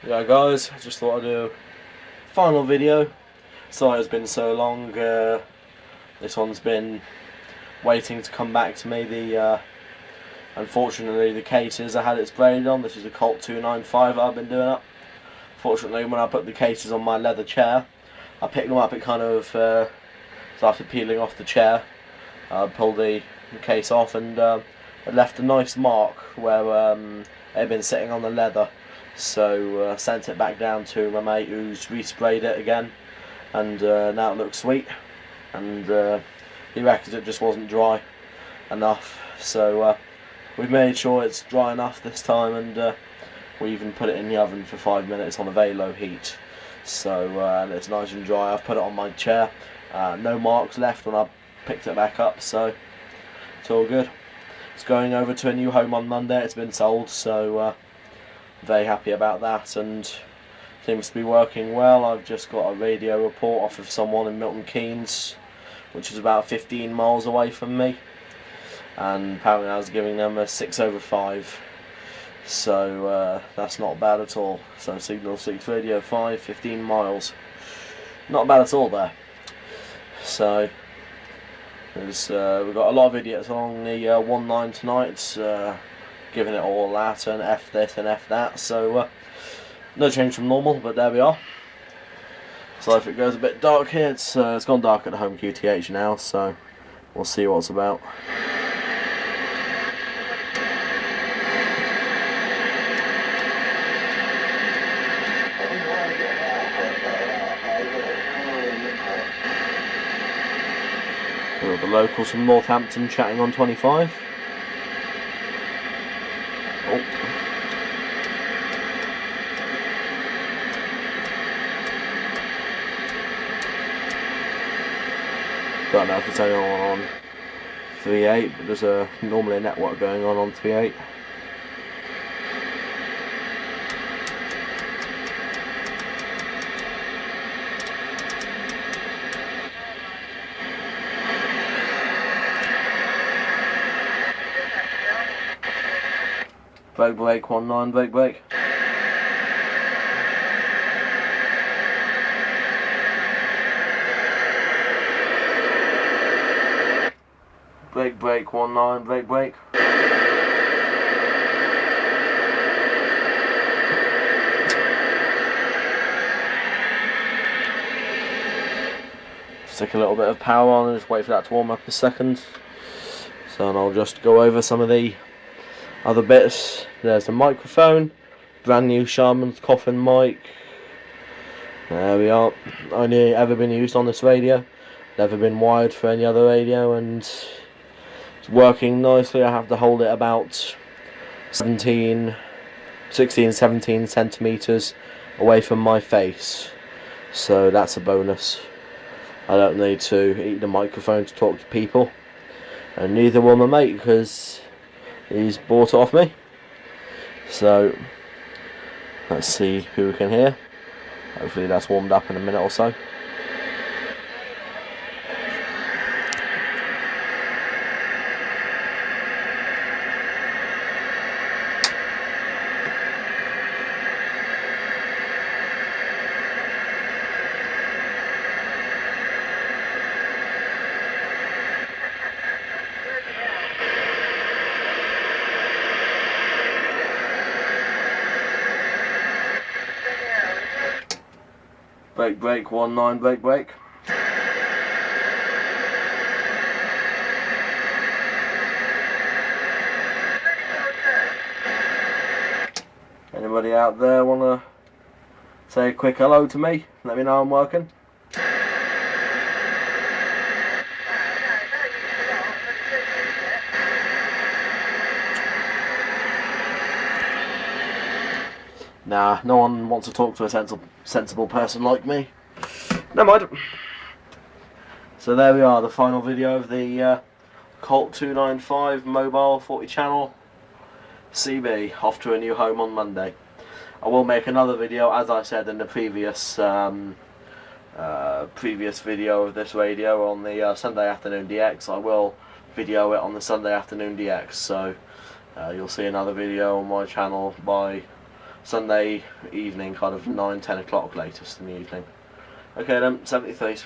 Yeah guys, I just thought I'd do a final video. Sorry it's been so long, this one's been waiting to come back to me. Unfortunately the cases I had it sprayed on, this is a Colt 295 that I've been doing up. Fortunately when I put the cases on my leather chair, I picked them up, it kind of started peeling off the chair. I pulled the case off and it left a nice mark where it had been sitting on the leather. So sent it back down to my mate who's resprayed it again, and now it looks sweet, and he reckons it just wasn't dry enough. So we've made sure it's dry enough this time, and we even put it in the oven for 5 minutes on a very low heat. So and it's nice and dry. I've put it on my chair, no marks left when I picked it back up, so it's all good. It's going over to a new home on Monday. It's been sold, so very happy about that, and seems to be working well. I've just got a radio report off of someone in Milton Keynes, which is about 15 miles away from me, and apparently I was giving them a 6/5, so that's not bad at all. So signal 6, radio 5, 15 miles, not bad at all there. So we've got a lot of idiots along the 1-9 tonight, giving it all that and F this and F that, so no change from normal, but there we are. So if it goes a bit dark here, it's gone dark at the home QTH now, so we'll see what it's about. We've got the locals from Northampton chatting on 25. Oh. Don't know if it's only on 3.8, but there's normally a network going on 3.8. Brake brake 1-9, brake brake. Brake brake 1-9, brake brake. Stick a little bit of power on and just wait for that to warm up a second. So I'll just go over some of the other bits. There's the microphone, brand new Sharman's coffin mic. There we are. Only ever been used on this radio, never been wired for any other radio, and it's working nicely. I have to hold it about 16, 17 centimeters away from my face, so that's a bonus. I don't need to eat the microphone to talk to people, and neither will my mate because he's bought it off me. So let's see who we can hear. Hopefully that's warmed up in a minute or so. Brake brake 1-9, brake brake. Anybody out there want to say a quick hello to me? Let me know I'm working. Nah, no one wants to talk to a sensible person like me. Never mind. So there we are, the final video of the Colt 295 mobile 40 channel CB, off to a new home on Monday. I will make another video, as I said in the previous video of this radio on the Sunday afternoon DX. I will video it on the Sunday afternoon DX, so you'll see another video on my channel by Sunday evening, kind of 9, 10 o'clock latest in the evening. Okay then, 73s.